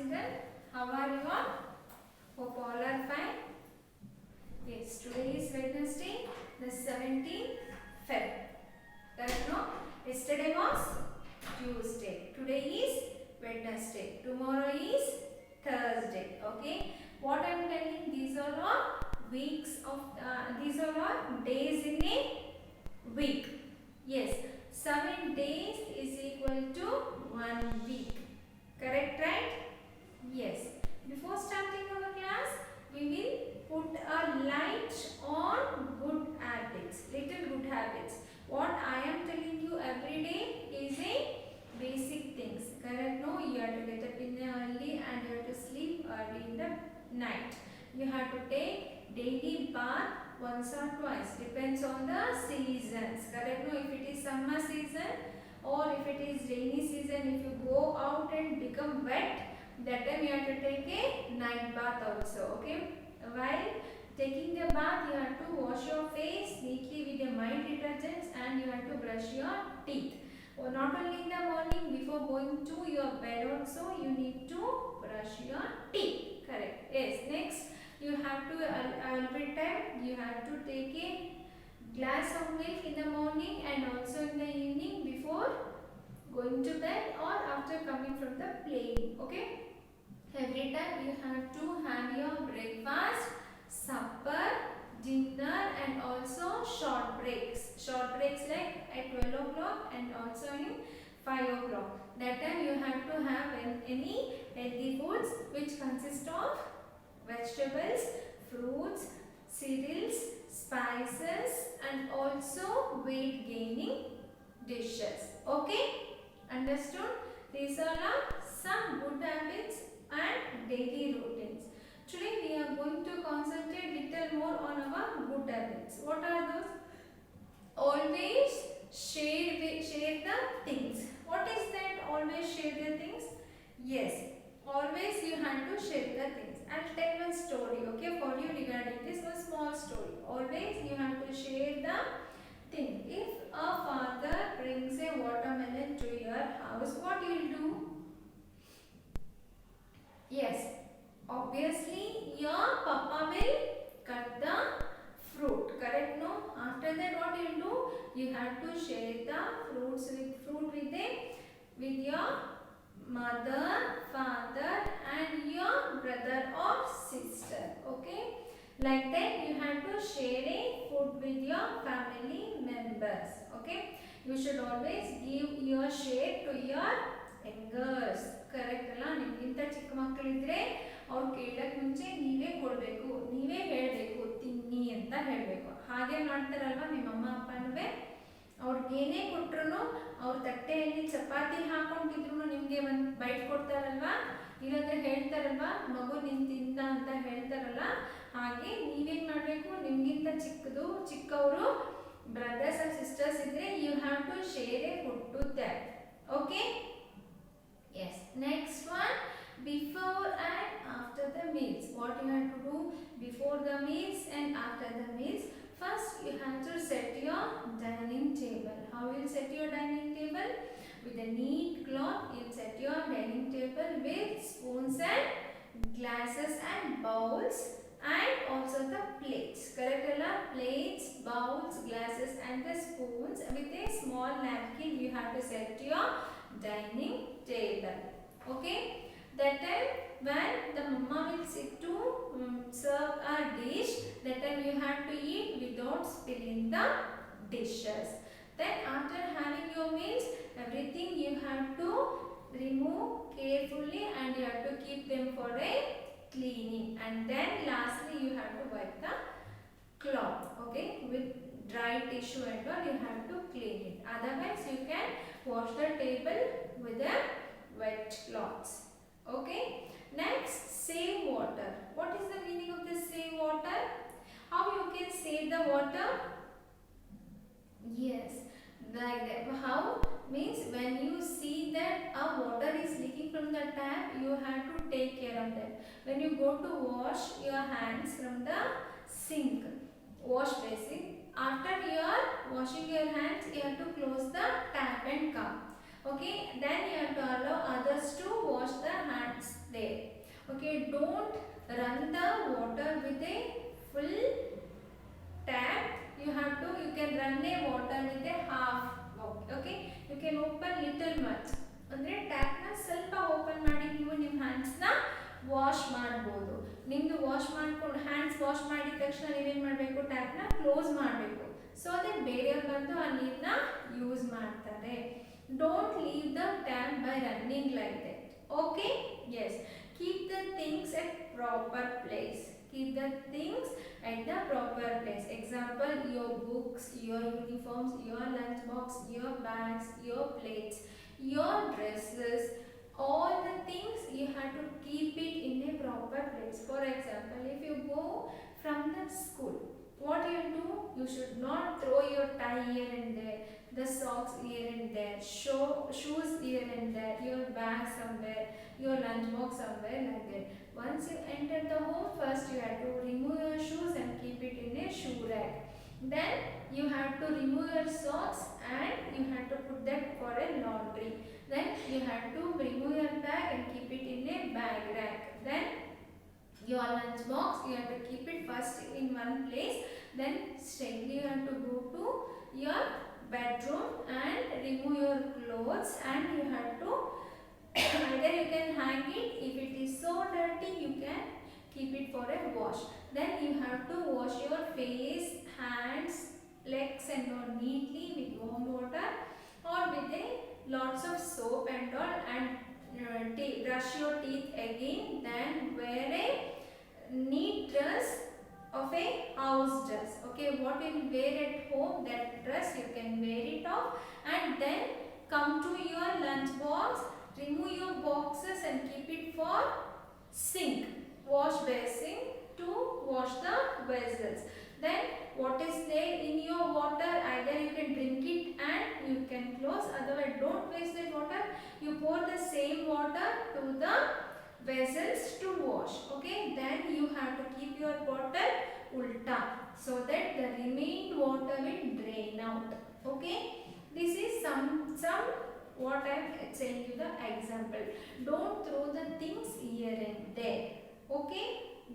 children. How are you all? Hope all are fine. Yes, today is Wednesday, the 17th Feb. Correct? No? Yesterday was Tuesday. Today is Wednesday. Tomorrow is Thursday. Okay. What I am telling, these are all weeks of these are all days in a week. Yes, 7 days is equal to 1 week. Correct, right? Yes. Before starting our class, we will put a light on good habits, little good habits. What I am telling you every day is a basic things. Correct? No, you have to get up in the early and you have to sleep early in the night. You have to take daily bath once or twice. Depends on the seasons. Correct? No, if it is summer season or if it is rainy season, if you go out and become wet, that time you have to take a night bath also. Okay? While taking the bath, you have to wash your face neatly with the mild detergents and you have to brush your teeth. Or not only in the morning, before going to your bed also, you need to brush your teeth. Correct? Yes. Next, you have to every time you have to take a glass of milk in the morning and also in the evening before going to bed or after coming from the playing. Okay? Every time you have to have your breakfast, supper, dinner and also short breaks. Short breaks like at 12 o'clock and also in 5 o'clock. That time you have to have any healthy foods which consist of vegetables, fruits, cereals, spices and also weight gaining dishes. Okay? Understood? These are some good habits and daily routines. Today we are going to concentrate little more on our good habits. What are those? Always share the things. What is that? Always share the things? Yes. Always you have to share the things. I'll tell one story, okay, for you regarding this, one small story. Always you have to share the thing. If a father brings a watermelon to your house, what you will do? Yes, obviously your papa will cut the fruit, correct? No? After that what you will do? You have to share the fruit with your mother, father and your brother or sister. Okay? Like that you have to share a food with your family members. Okay? You should always give your share to your youngers. Correct ಅಲ್ಲ. ನಿಮಗಿಂತ ಚಿಕ್ಕ ಮಕ್ಕಳಿದ್ರೆ ಅವ್ರು ಕೇಳಕ್ಕೆ ಮುಂಚೆ ನೀವೇ ಕೊಡಬೇಕು, ನೀವೇ ಹೇಳಬೇಕು ತಿನ್ನಿ ಅಂತ ಹೇಳಬೇಕು. ಹಾಗೆ ಮಾಡ್ತಾರಲ್ವ ನಿಮ್ಮ ಅಮ್ಮ ಅಪ್ಪನೂ. ಅವ್ರಿಗೇನೇ ಕೊಟ್ರು ಅವ್ರ ತಟ್ಟೆಯಲ್ಲಿ ಚಪಾತಿ ಹಾಕೊಂಡಿದ್ರು ನಿಮಗೆ ಒಂದು ಬೈಟ್ ಕೊಡ್ತಾರಲ್ವಾ, ಇಲ್ಲಾಂದ್ರೆ ಹೇಳ್ತಾರಲ್ವಾ ಮಗು ನೀನು ತಿಂದ ಅಂತ ಹೇಳ್ತಾರಲ್ಲ, ಹಾಗೆ ನೀವೇನು ಮಾಡಬೇಕು, ನಿಮಗಿಂತ ಚಿಕ್ಕವರು ಬ್ರದರ್ಸ್ ಅಂಡ್ ಸಿಸ್ಟರ್ಸ್ ಇದ್ರೆ you have to share a food to that. Okay? Yes. Next one, before and after the meals. What you have to do before the meals and after the meals? First, you have to set your dining table. How you will set your dining table? With a neat cloth, you will set your dining table with spoons and glasses and bowls and also the plates. Correct? Plates, bowls, glasses and the spoons. With a small napkin, you have to set your dining table. Okay? That time when the mama will sit to serve a dish, that time you have to eat without spilling the dishes. Then after having your meals, everything you have to remove carefully and you have to keep them for a cleaning. And then lastly you have to wipe the cloth. Okay? With dry tissue and all you have to clean it. Otherwise you can wash the table with a wet cloths. Okay? Next, save water. What is the meaning of this save water? How you can save the water? Yes, like that. How? Means when you see that water is leaking from the tap, you have to take care of that. When you go to wash your hands from the sink, wash basin, after you are washing your hands, you have to close the tap and come. Okay, then you have to allow others to wash the hands there. run the water with a full tap. You can run a water with a half. Okay, you can open little much ಅಂದ್ರೆ tap ನ ಸ್ವಲ್ಪ open ಮಾಡಿ ನೀವು ನಿಮ್ಮ hands ನ wash ಮಾಡಬಹುದು. ನಿಮ್ದು wash ಮಾಡ್ಕೊಂಡು ಹ್ಯಾಂಡ್ಸ್ ವಾಶ್ ಮಾಡಿದ ತಕ್ಷಣ ನೀವೇನ್ ಮಾಡಬೇಕು, ಟ್ಯಾಪ್ ನ ಕ್ಲೋಸ್ ಮಾಡಬೇಕು. ಸೊ ದಟ್ ಬೇರೆಯವರು ಬಂದು ಆ ನೀರನ್ನ ಯೂಸ್ ಮಾಡ್ತಾರೆ. Don't leave the tap by running like that. Okay, yes, keep the things at proper place. Keep the things at the proper place. Example, your books, your uniforms, your lunch box, your bags, your plates, your dresses, all the things you have to keep it in a proper place. For example, if you go from the school, what you do, you should not throw your tie here and there, the socks here and there, shoes here and there, your bag somewhere, your lunch box somewhere, like that. Once you enter the home, first you have to remove your shoes and keep it in a shoe rack. Then you have to remove your socks and you have to put that for a laundry. Then you have to remove your bag and keep it in a bag rack. Then your lunch box, you have to keep it first in one place. Then straightly you have to go to your bedroom and remove your clothes, and you have to either you can hang it. If it is so dirty, you can keep it for a wash. Then you have to wash your face, hands, legs and all neatly with warm water or with a lots of soap and all, and brush your teeth again. Then wear a neat dress of a house dress. Okay, what you wear at home, that dress you can wear it off, and then come to your lunch box. Remove your boxes and keep it for sink, wash basin to wash the vessels. Then what is there in your water, either you can drink it and you can close, otherwise don't waste that water. You pour the same water to the vessels to wash. Okay, then you have to keep your bottle ulta so that the remained water will drain out. Okay, this is some what I am saying you the example. Don't throw the things here and there. Okay,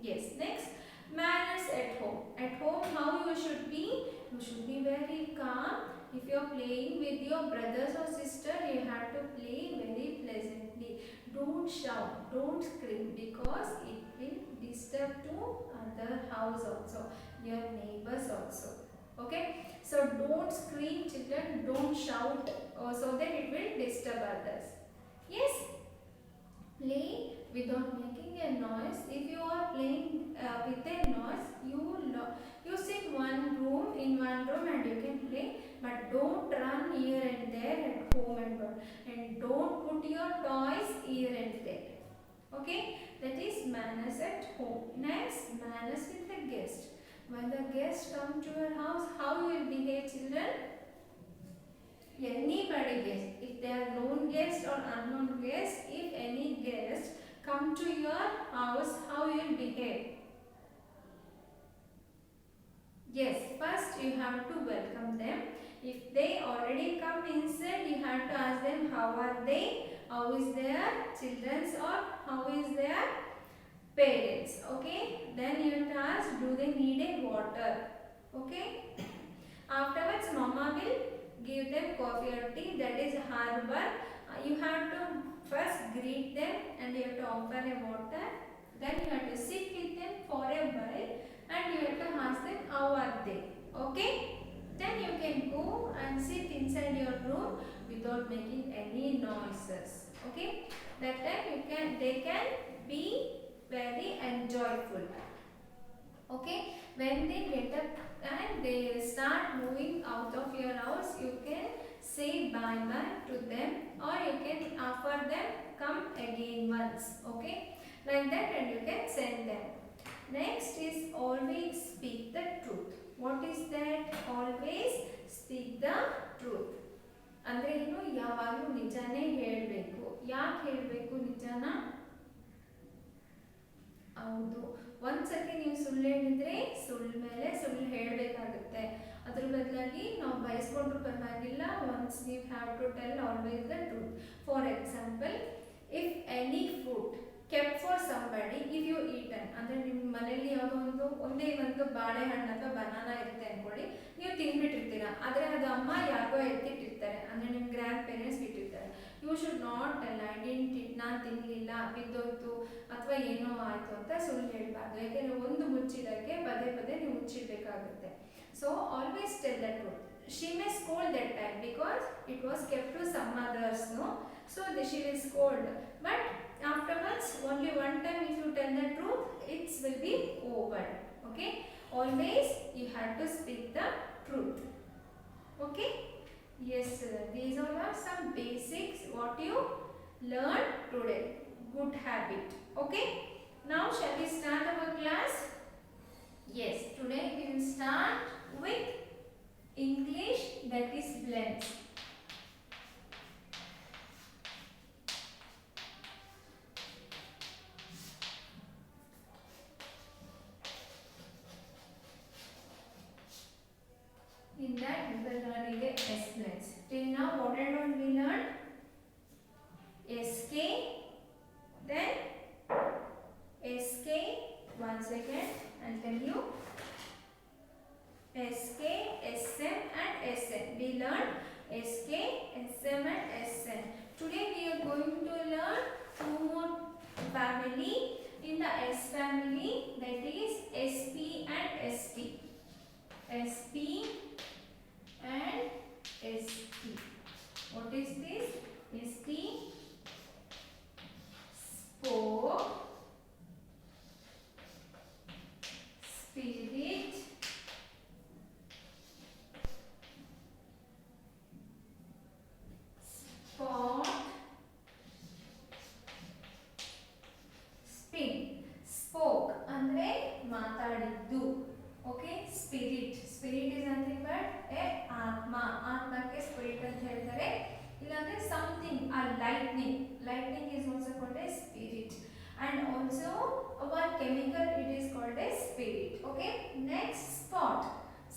yes. Next, manners at home. At home, how you should be? You should be very calm. If you are playing with your brothers or sister, you have to play very pleasantly. Don't shout, don't scream, because it will disturb to other house also, your neighbors also. Okay, so don't scream, children, don't shout, so that it will disturb others. Yes, play without making a noise. If you are playing with a noise, you sit in one room and you can play, but don't run here and there at home and don't put your toys here and there. Okay, that is manners at home. Next, manners with the guest. When the guests come to your house, how you will behave, children? Anybody guest, if they are known guest or unknown guest, if any guest come to your house, how you will behave? Yes, first you have to welcome them. If they already come inside, you have to ask them how are they, how is their children, or how is their parents. Okay, then you have to ask, do they need a water? Okay, afterwards mama will give them coffee or tea, that is her work. You have to first greet them and you have to offer a water. Then you have to sit with them for a while and you have to ask them how are they. Okay, then you can go and sit inside your room without making any noises. Okay, that time they can be very enjoyable. Okay, when they get up and they start moving out of your house, you can say bye bye to them, or you can offer them come again once. Okay, like that, and you can send them. Next is always speak the truth. What is that? Always speak the truth. ಅಂದ್ರೆ ಏನು, ಯಾವಾಗಲೂ ನಿಜಾನೇ ಹೇಳಬೇಕು. ಯಾಕೆ ಹೇಳಬೇಕು ನಿಜಾನ? ಹೌದು, ಒಂದ್ಸತಿ ನೀವು ಸುಳ್ಳು ಹೇಳಿದ್ರೆ ಸುಳ್ಳು ಮೇಲೆ ಸುಳ್ಳು ಹೇಳಬೇಕಾಗುತ್ತೆ. ಅದ್ರ ಬದಲಾಗಿ ನಾವು ಬಯಸ್ಕೊಂಡ್ರು ಪರವಾಗಿಲ್ಲ, once you have to tell always the truth. For example, if any food kept for somebody, if you eaten, and ಬಾಳೆಹಣ್ಣು ಅಥವಾ ಬನಾನಾ ಇರುತ್ತೆ ಅನ್ಕೊಳ್ಳಿ, ನೀವು ತಿಂದ್ಬಿಟ್ಟಿರ್ತೀರಾ, ಆದರೆ ಅದು ಅಮ್ಮ ಯಾಕೋ ಎತ್ತಿಟ್ಟಿರ್ತಾರೆ, ಅಂದರೆ ನಿಮ್ಮ ಗ್ರ್ಯಾಂಡ್ ಪೇರೆಂಟ್ಸ್ ಇಟ್ಟಿರ್ತಾರೆ. You should not tell I didn't it, ನಾನು ತಿನ್ನಲಿಲ್ಲ, ಬಿದ್ದೋಯ್ತು ಅಥವಾ ಏನೋ ಆಯಿತು ಅಂತ ಸುಳ್ಳು ಹೇಳಬಾರ್ದು. ಯಾಕೆಂದರೆ ಒಂದು ಮುಚ್ಚಿದಕ್ಕೆ ಪದೇ ಪದೇ ನೀವು ಮುಚ್ಚಿಡಬೇಕಾಗುತ್ತೆ. So always tell the truth. She may scold that time because it was kept to some others, no? So she will scold. But afterwards, only one time if you tell the truth, it will be over. Okay? Always you have to speak the truth. Okay? Yes, sir. These all are some basics what you learned today. Good habit. Okay? Now shall we start our class? Yes. Today we will start with English, that is blends. In that we will learn the S blends. Till now what and all we learned? SK, then SK, one second I'll tell you. SK, SM and SN. We learned SK, SM and SN. Today we are going to learn two more family in the S family, that is SP and ST. SP and ST. What is this? ST, spoke, spirit, spot, spin. Spoke ಅಂದ್ರೆ ಮಾತಾಡಿದ್ದು. Okay? Spirit. Spirit is nothing but a ಆತ್ಮ. ಆತ್ಮಕ್ಕೆ spirit ಅಂತ ಹೇಳ್ತಾರೆ. ಇಲ್ಲಾಂದ್ರೆ something, a lightning. Lightning is also called a spirit. And also one chemical, it is called a spirit. Okay? Next, spot.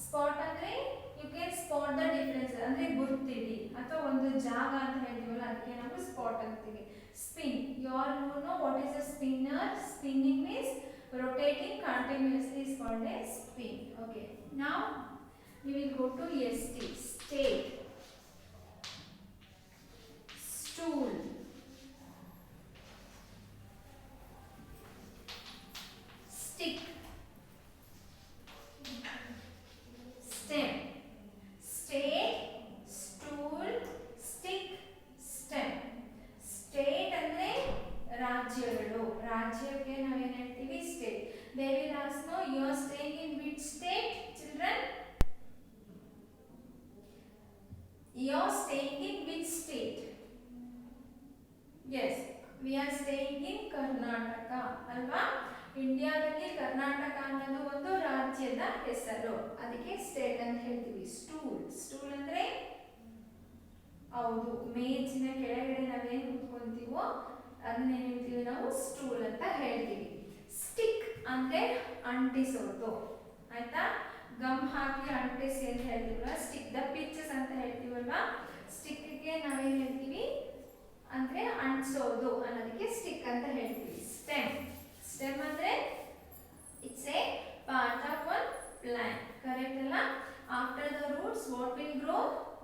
Spot ಅಂದ್ರೆ you can spot the difference, ಅಂದ್ರೆ ಗುರುತಿಡಿ ಅಥವಾ ಒಂದು ಜಾಗ ಅಂತ ಹೇಳ್ತೀವಲ್ಲ ಅದಕ್ಕೆ ನಾವು ಸ್ಪಾಟ್ ಅಂತೀವಿ. Spin, you all know what is a spinner. Spinning means rotating continuously is called a spin. Okay, now we will go to ST. Stake, stool, stick, stem. Stake, stool, stick, stem. State ಅಂದ್ರೆ ರಾಜ್ಯಗಳು. ರಾಜ್ಯಕ್ಕೆ ನಾವೇನು ಹೇಳ್ತೀವಿ? State. They will ask, no, you are staying in which state, children? You are staying in which state? Yes, we are staying in Karnataka. ಅಲ್ವಾ? ಇಂಡಿಯಾದಲ್ಲಿ ಕರ್ನಾಟಕ ಅನ್ನೋದು ಒಂದು ರಾಜ್ಯದ ಹೆಸರು, ಅದಕ್ಕೆ ಸ್ಟೇಟ್ ಅಂತ ಹೇಳ್ತೀವಿ. ಸ್ಟೂಲ್. ಸ್ಟೂಲ್ ಅಂದ್ರೆ ಹೌದು, ಮೇಜಿನ ಕೆಳಗಡೆ ನಾವೇನು ಕೂತ್ಕೊಂತೀವೋ ಅದನ್ನೇ ಹೇಳ್ತೀವಿ ನಾವು ಸ್ಟೂಲ್ ಅಂತ ಹೇಳ್ತೀವಿ. ಸ್ಟಿಕ್ ಅಂದ್ರೆ ಅಂಟಿಸೋದು, ಆಯ್ತಾ? ಗಮ್ ಹಾಕಿ ಅಂಟಿಸಿ ಅಂತ ಹೇಳ್ತೀವಲ್ಲ, ಸ್ಟಿಕ್. ದ ಪಿಚಸ್ ಅಂತ ಹೇಳ್ತೀವಲ್ವಾ, ಸ್ಟಿಕ್ಗೆ ನಾವೇನು ಹೇಳ್ತೀವಿ ಅಂದ್ರೆ ಅಂಟಿಸೋದು ಅನ್ನೋದಕ್ಕೆ ಸ್ಟಿಕ್ ಅಂತ ಹೇಳ್ತೀವಿ. ಸ್ಟೆಮ್. ಸ್ಟೆಮ್ ಅಂದ್ರೆ it's a part of one plant, correct ಅಲ್ಲ? After the roots what will grow,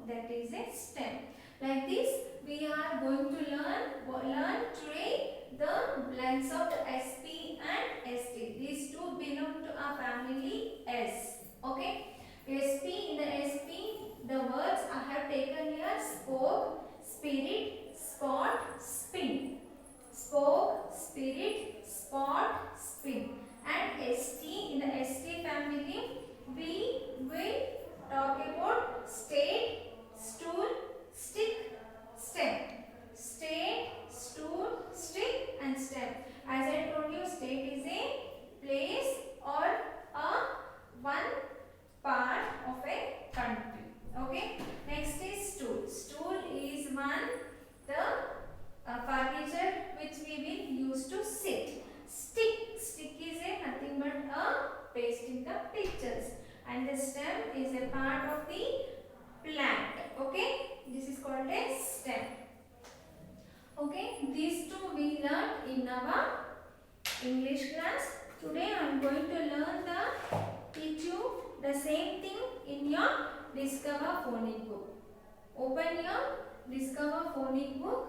that is a stem. Like this we are going to learn today the blends of the SP and ST. These two belong to our family S. Okay? SP, in the SP the words I have taken here: spoke, spirit, spot, spin. Spoke, spirit, spot, spin. And ST, in the ST family we will talk about state, stool, stick, stem. State, stool, stick and stem. As I told you, state is a place or a one part of a country. Okay? Next is stool. Stool is one the furniture which we will use to sit. Stick. Stick is a nothing but a pasting the pictures. And the stem is a part of the plant. Okay? This is called a stem. Okay? These two we learned in our English class. Today I am going to teach you Discover phonic book. Open your Discover phonic book.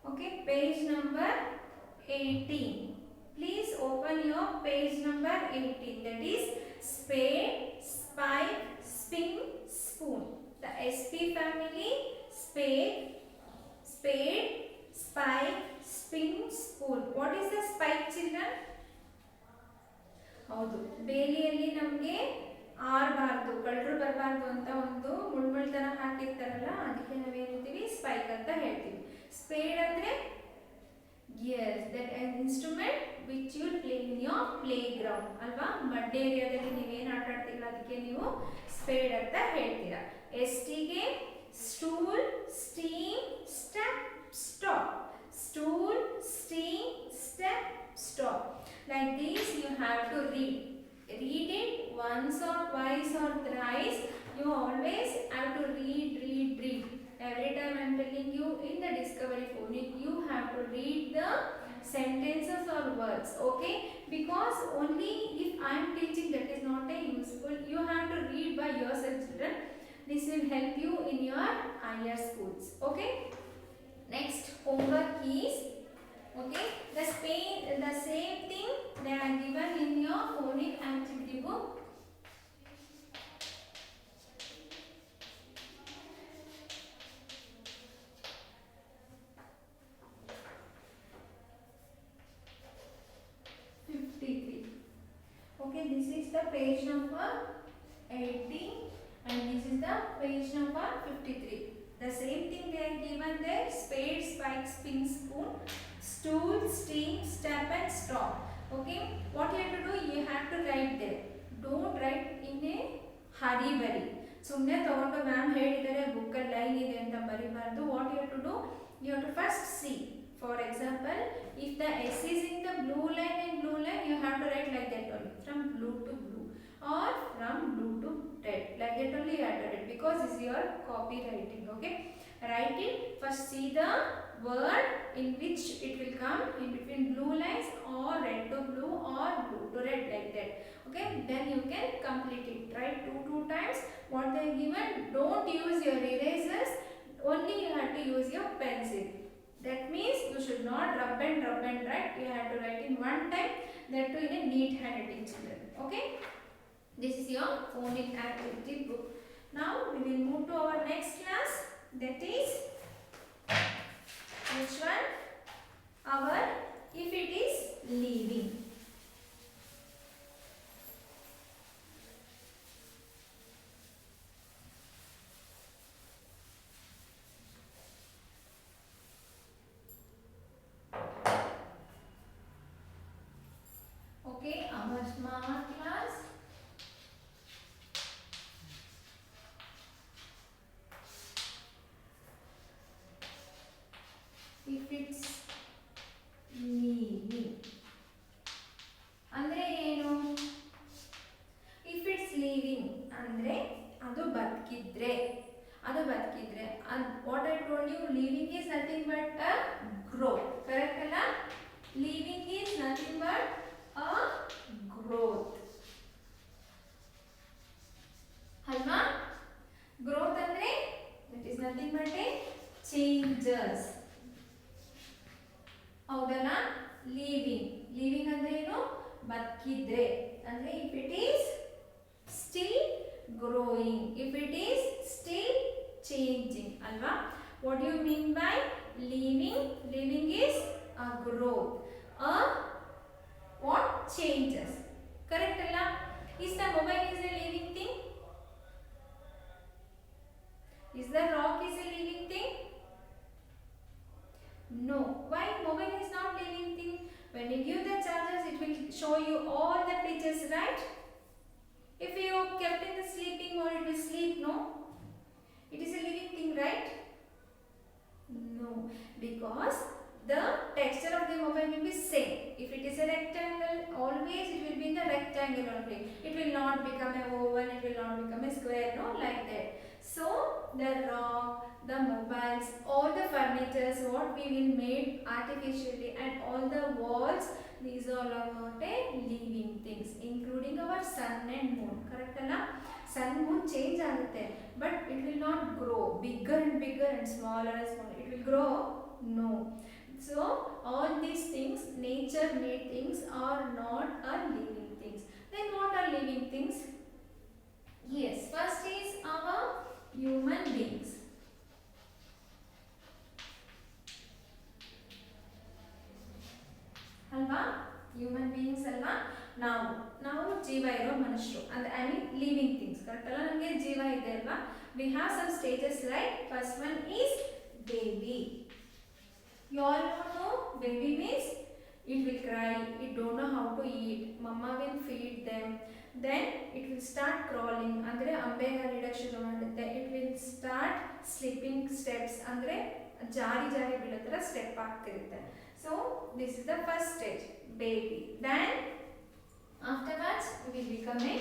Okay, page number 18. Please open your page number 18. That is spade, spike, spin, spoon. The SP family, spade, spike, spin, spoon. What is the spike, children? ಹೌದು, ಬೇಲಿಯಲ್ಲಿ ನಮಗೆ ಆರಬಾರ್ದು, ಕಳ್ಳರು ಬರಬಾರ್ದು ಅಂತ ಒಂದು ಮುಳ್ಮುಳ್ ತರ ಹಾಕಿರ್ತಾರಲ್ಲ, ಅದಕ್ಕೆ ನಾವೇನಿರ್ತೀವಿ spike ಅಂತ ಹೇಳ್ತೀವಿ. ಸ್ಪೇಡ್ ಅಂದ್ರೆ yes, that an instrument which you play in your playground ಅಲ್ವಾ. ಮಡ್ ಏರಿಯಾದಲ್ಲಿ ನೀವೇನು ಆಟ ಆಡ್ತೀರ ಅದಕ್ಕೆ ನೀವು ಸ್ಪೇಡ್ ಅಂತ ಹೇಳ್ತೀರಾ. ಎಸ್ಟಿಗೆ stool, steam, step, stop. Stool, steam, step, stop. Like this you have to read it once or twice or thrice. You always have to read. Every time I am telling you in the Discovery Phonic, you have to read the sentences or words, okay? Because only if I am teaching, that is not a useful. You have to read by yourself, children. This will help you in your higher schools, okay? Next homework is, okay, the same thing they are given in your phonic activity book. Okay, this is the page number 18 and this is the page number 53. The same thing they are given there: spade, spike, spin, spoon, stool, steam, step and stop. Okay, what you have to do, you have to write there. Don't write in a hurry. ಸುಮ್ಮನೆ ತಗೊಂಡು ma'am ಹೇಳಿದ್ದಾರೆ ಬುಕ್ಕಲ್ಲಿ line ಇದೆ ಅಂತ ಬರಿಬಾರ್ದು. What you have to do, you have to first see. For example, if the S is in the blue line and blue line, you have to write like that only, from blue to blue or from blue to red, like that only you have to write, because this is your copywriting. Okay, write it first, see the word in which it will come in between blue lines, or red to blue or blue to red, like that. Okay, then you can complete it. Write two times what they are given. Don't use your erasers, only you have to use your pencil. That means you should not rub and write. You have to write in one time, that too in a neat handwriting, children. Okay, this is your phonic activity book. Now we will move to our next class, that is which one? Our if it is leaving. Okay, our smart class. If it's leaving ಅಂದ್ರೆ ಏನು? If it's leaving ಅಂದ್ರೆ ಅದು ಬದುಕಿದ್ರೆ. What I told you, leaving is nothing but a growth. Correct ಅಲ್ಲ? Leaving is nothing but a growth. ಅಲ್ವಾ? Growth ಅಂದ್ರೆ that is nothing but a changes. ಹೌದಲ್ಲ? Living ಅಂದ್ರೆ ಏನು? ಬದುಕಿದ್ರೆ ಅಂದ್ರೆ if it is still growing, if it is still changing, ಅಲ್ವಾ? What do you mean by leaving? Leaving is a growth, a what changes. Correct ಅಲ್ಲ? Is the mobile is a living thing? Is the rock is a living thing? No. Why mobile is not living thing? When you give the chargers, it will show you all the pictures, right? If you kept in the sleeping mode, it will sleep, no? It is a living thing, right? No, because the texture of the mobile will be same. If it is a rectangle, always it will be in the rectangle only. It will not become a oval, it will not become a square, no, like that. So the rock, the mobiles, all the furnitures what we will make artificially, and all the walls, these all are not a living things, including our sun and moon. Correct alla? Sun moon change agutte, but it will not grow bigger and bigger and smaller and smaller. It will grow? No. So all these things, nature made things, are not a living things. Then what are living things? Yes, first is our human beings. Alva? Human beings alva? ನಾವು ಜೀವ ಇರೋ ಮನುಷ್ಯರು ಅಂದ್ರೆ I mean living things. Correct ಅಲ್ಲ? ನಮಗೆ ಜೀವ ಇದೆ ಅಲ್ವಾ? We have some stages like first one is baby. You all know baby means it will cry, it don't know how to eat, mama will feed them, then it will start crawling andre ambe halidak shuru madutte, it will start slipping steps andre jari jari bilatra step aagtirutte. So this is the first stage, baby. Then afterwards we will become a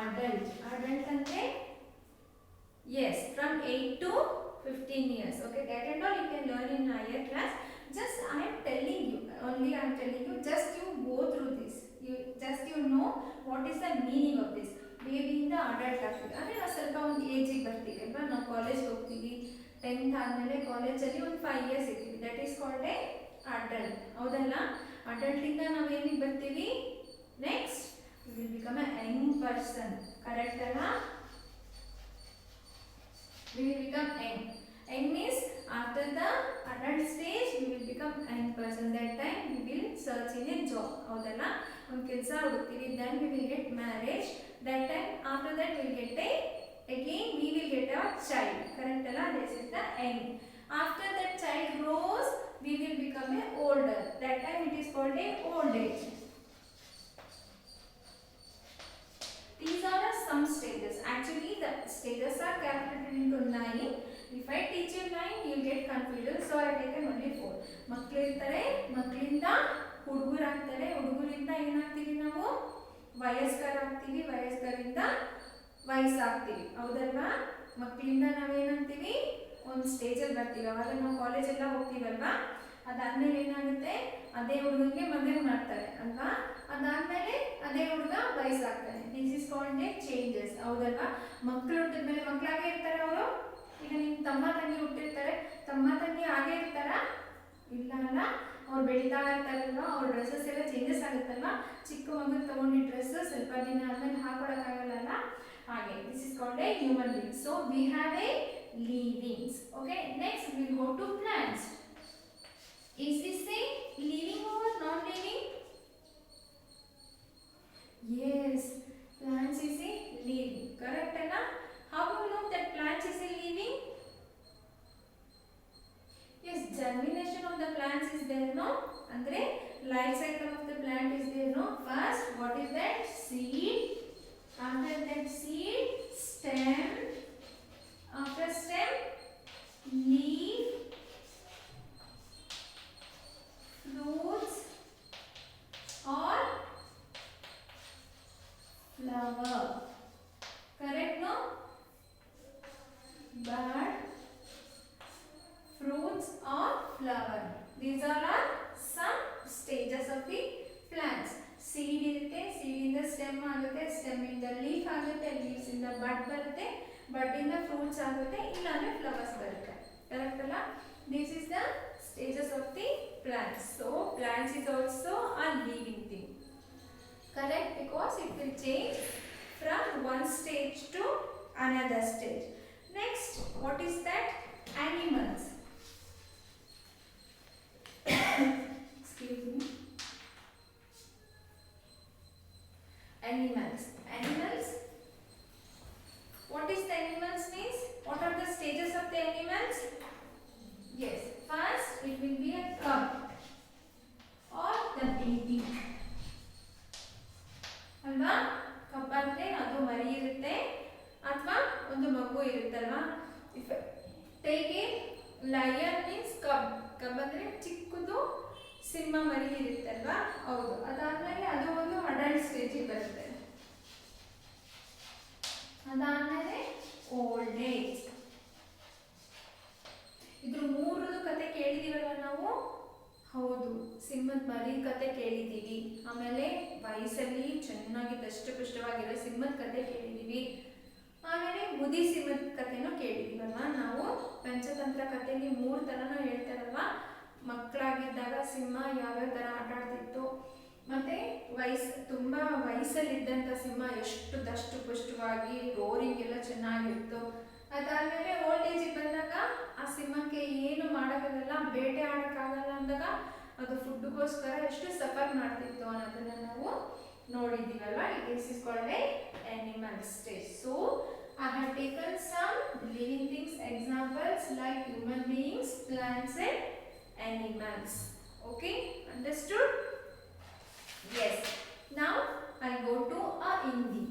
adult. Adult andre yes, from 8 to 15 years. Okay, that and all you can learn in higher class. Just I am telling you, only I am telling you, just you go through this. You know what is the meaning of this. Baby in the adult ಆಗ್ತೀವಿ ಅಂದರೆ ನಾವು ಸ್ವಲ್ಪ ಒಂದು ಏಜಿಗೆ ಬರ್ತೀವಿ ಅಲ್ವಾ? ನಾವು ಕಾಲೇಜ್ಗೆ ಹೋಗ್ತೀವಿ, 10th ಆದಮೇಲೆ ಕಾಲೇಜಲ್ಲಿ ಒಂದು 5 years ಇರ್ತೀವಿ, that is called A adult. ಹೌದಲ್ಲ? ಅಡಲ್ಟಿಂದ ನಾವು ಏನಿಗೆ ಬರ್ತೀವಿ? Next we will become A Young person. Correct ಅಲ್ಲ? We will become young. Young means after the adult stage we will become young person. That time we will search in a job. ಹೌದಲ್ಲ? ಒಂದು ಕೆಲಸ ಹುಡುಕ್ತೀವಿ. Then we will get marriage. That time after that we will get again we will get a child. Correct ಅಲ್ಲ? This is the young. After that child grows we will become a older. That time it is called a old age. These are some stages. Actually, the stages are calculated into 9. If I teach you 9, you will get confused. So I have taken only 4. ಮಕ್ಕಳು ಇರ್ತಾರೆ, ಮಕ್ಕಳಿಂದ ಹುಡುಗರಾಗ್ತಾರೆ, ಹುಡುಗರಿಂದ ಏನಾಗ್ತೀವಿ ನಾವು? ವಯಸ್ಕರಾಗ್ತೀವಿ, ವಯಸ್ಕರಿಂದ ವಯಸ್ಸಾಗ್ತೀವಿ. ಹೌದಲ್ವಾ? ಮಕ್ಕಳಿಂದ ನಾವೇನಾಗ್ತೀವಿ? ಒಂದು ಸ್ಟೇಜಲ್ಲಿ ಬರ್ತೀವಿ. ಅವಾಗ ನಾವು ಕಾಲೇಜೆಲ್ಲ ಹೋಗ್ತೀವಲ್ವಾ? ಅದಾದ್ಮೇಲೆ ಏನಾಗುತ್ತೆ? ಅದೇ ಹುಡುಗನಿಗೆ ಮದುವೆ ಮಾಡ್ತಾರೆ ಅಲ್ವಾ? ಅದಾದ್ಮೇಲೆ ಅದೇ ಹುಡುಗ ವಯಸ್ಸಾಗ್ತಾನೆ. This is called a changes. ಹೌದಲ್ವಾ? ಮಕ್ಕಳು ಹುಟ್ಟಿದ್ಮೇಲೆ ಮಕ್ಕಳಾಗೆ ಇರ್ತಾರೆ ಅವರು? ಈಗ ನಿಮ್ಮ ತಮ್ಮ ತಂಗಿ ಹುಟ್ಟಿರ್ತಾರೆ, ತಮ್ಮ ತಂಗಿ ಹಾಗೆ ಇರ್ತಾರ? ಇಲ್ಲ ಅಲ್ಲ, ಅವ್ರು ಬೆಳೀತಾ ಇರ್ತಾರಲ್ವಾ? ಅವ್ರ ಡ್ರೆಸ್ಸಸ್ ಎಲ್ಲ ಚೇಂಜಸ್ ಆಗುತ್ತಲ್ವಾ? ಚಿಕ್ಕ ಮಗು ತಗೊಂಡಿದ್ದ ಡ್ರೆಸ್ ಸ್ವಲ್ಪ ದಿನ ಆದ್ಮೇಲೆ ಹಾಕೊಳಕ್ಕಾಗಲ್ಲ, ಹಾಗೆ this is called a human being. So we have a livings. Okay, next will go to plants. Is this a living or non living? Yes, plants is a living. Correct na? How do you know that plants is a living? Yes, germination of the plants is there, no? Andre life cycle of the plant is there, no? First, what is that? Seed. After that seed, stem. After stem, leaf. Fruits or flower. Correct, no? Bud, fruits or flower. These are some stages of the plants. Seed irutte, seed in the stem agutte, stem in the leaf agutte, leaves in the bud barutte, bud in the fruits agutte, illane flowers barutte. Correct alla? This is the stages of the plants. So plants is also a living thing. Correct? Because it will change from one stage to another stage. Next, what is that? Animals. Excuse me. Animals. Animals. What is the animals means? What are the stages of the animals? Yes. First, it will be a cub or the baby. ಅಲ್ವಾ? ಕಬ್ಬ ಅಂದ್ರೆ ಅದು ಮರಿ ಇರುತ್ತೆ ಅಥವಾ ಒಂದು ಮಗು ಇರುತ್ತಲ್ವಾ? If take A lion means ಕಬ್. ಕಬ್ ಅಂದ್ರೆ ಚಿಕ್ಕದು ಸಿಂಹ ಮರಿ ಇರುತ್ತಲ್ವಾ? ಹೌದು. ಅದಾದ್ಮೇಲೆ ಅದು ಒಂದು ಅಡಲ್ಟ್ ಸ್ಟೇಜಿಗೆ ಬರುತ್ತೆ. ಅದಾದ್ಮೇಲೆ ಓಲ್ಡ್ ಏಜ್. ಕೇಳಿದೀವಲ್ಲ ನಾವು, ಹೌದು, ಸಿಂಹದ ಮರಿ ಕತೆ ಕೇಳಿದ್ದೀವಿ. ಆಮೇಲೆ ವಯಸ್ಸಲ್ಲಿ ಚೆನ್ನಾಗಿ ದಷ್ಟಪುಷ್ಟವಾಗಿರೋ ಸಿಂಹದ ಕತೆ ಕೇಳಿದ್ದೀವಿ. ಆಮೇಲೆ ಮುದಿ ಸಿಂಹದ ಕಥೆನೂ ಕೇಳಿದ್ದೀವಲ್ವ. ನಾವು ಪಂಚತಂತ್ರ ಕಥೆಯಲ್ಲಿ 3 ಥರನೂ ಹೇಳ್ತಾರಲ್ವ. ಮಕ್ಕಳಾಗಿದ್ದಾಗ ಸಿಂಹ ಯಾವ್ಯಾವ ಥರ ಆಟ ಆಡ್ತಿತ್ತು, ಮತ್ತು ತುಂಬ ವಯಸ್ಸಲ್ಲಿದ್ದಂಥ ಸಿಂಹ ಎಷ್ಟು ದಷ್ಟಪುಷ್ಟವಾಗಿ ರೋರಿಂಗ್ ಎಲ್ಲ ಚೆನ್ನಾಗಿತ್ತು. ಅದಾದಮೇಲೆ ಓಲ್ಡ್ ಏಜಿಗೆ ಬಂದಾಗ ಆ ಸಿಂಹಕ್ಕೆ ಏನು ಮಾಡೋಕ್ಕಾಗಲ್ಲ, ಬೇಟೆ ಆಡೋಕ್ಕಾಗಲ್ಲ ಅಂದಾಗ ಅದು ಫುಡ್ಗೋಸ್ಕರ ಎಷ್ಟು ಸಫರ್ ಮಾಡ್ತಿತ್ತು ಅನ್ನೋದನ್ನು ನಾವು ನೋಡಿದ್ದೀವಲ್ವ. This is called a animal stage. So I have taken some living things examples like human beings, plants and animals. Okay, understood? Yes. Now I go to a Hindi.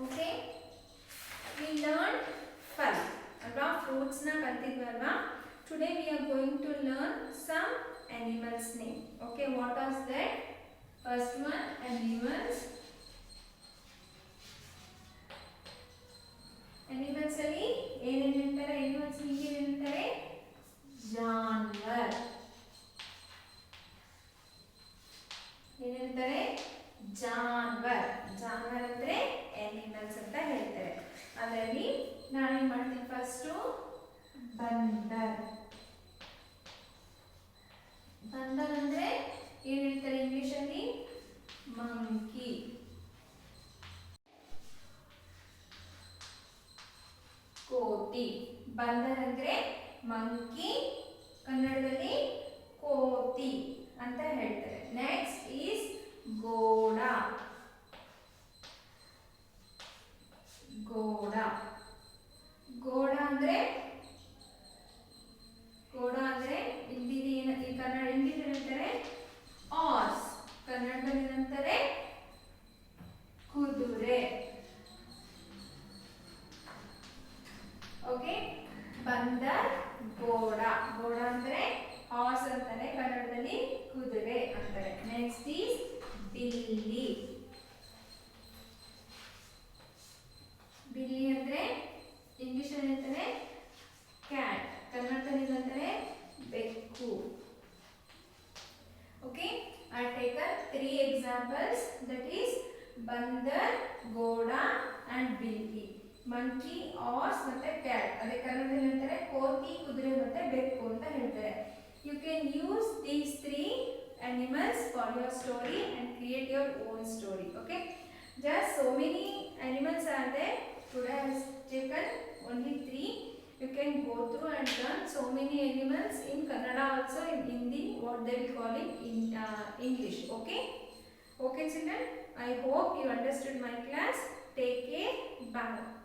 Okay, we learned fal alva, fruits na kaltidvalva. Today we are going to learn some animals name. Okay, what was that? First one, animals. Animals ಅಲ್ಲಿ ಏನೇನು ಹೇಳ್ತಾರೆ? animals ಹಿಂಗೆ ಹೇಳ್ತಾರೆ ಜಾನ್ವರ್. ಏನು ಹೇಳ್ತಾರೆ? ಜಾನ್ವರ್. ಜಾನ್ವರ್ ಅಂದ್ರೆ animals ಅಂತ ಹೇಳ್ತಾರೆ. ಅದರಲ್ಲಿ ನಾನೇನು ಮಾಡ್ತೀನಿ? ಫಸ್ಟು ಬಂದರ್. ಬಂದರ್ ಅಂದ್ರೆ ಏನು ಹೇಳ್ತಾರೆ ಇಂಗ್ಲಿಷಲ್ಲಿ? ಮಂಕಿ. ಕೋತಿ. ಬಂದರ್ ಅಂದ್ರೆ ಮಂಕಿ, ಕನ್ನಡದಲ್ಲಿ ಕೋತಿ ಅಂತ ಹೇಳ್ತಾರೆ. Next is ಗೋಡ. ಗೋಡ. ಗೋಡ ಅಂದ್ರೆ ಹಿಂದಿಲಿ ಈ ಕನ್ನಡ ಹಿಂದಿಲಿ ಹೇಳ್ತಾರೆ ಆರ್ಸ್, ಕನ್ನಡದಲ್ಲಿ ಏನಂತಾರೆ? ಕುದುರೆ. ಓಕೆ, ಬಂದರ್, ಗೋಡ. ಗೋಡ ಅಂದ್ರೆ ಹಾರ್ಸ್ ಅಂತಾರೆ, ಕನ್ನಡದಲ್ಲಿ ಕುದುರೆ ಅಂತಾರೆ. ನೆಕ್ಸ್ಟ್ ಈಸ್ ಬಿಲ್ಲಿ. ಬಿಲ್ಲಿ ಅಂದ್ರೆ ಇಂಗ್ಲಿಷ್ ಅಲ್ಲಿ ಹೇಳ್ತಾರೆ ಕ್ಯಾಟ್, ಕನ್ನಡದಲ್ಲಿ ಹೇಳ್ತಾರೆ ಬೆಕ್ಕು. Okay, I taken 3 examples, that is ಬಂದರ್, ಗೋಡ and ಬಿಲ್ಲಿ. ಮಂಕಿ, ಹಾರ್ಸ್ ಮತ್ತೆ ಕ್ಯಾಟ್. ಅದೇ ಕನ್ನಡದಲ್ಲಿ ಹೇಳ್ತಾರೆ ಕೋತಿ, ಕುದುರೆ ಮತ್ತೆ ಬೆಕ್ಕು ಅಂತ ಹೇಳ್ತಾರೆ. You can use these 3 animals for your story and create your own story. Okay, just so many animals are there. Today I have taken only 3. You can go through and learn so many animals in Kannada also, in Hindi, what they will call it in English. Okay, okay children, I hope you understood my class. Take care. Bye.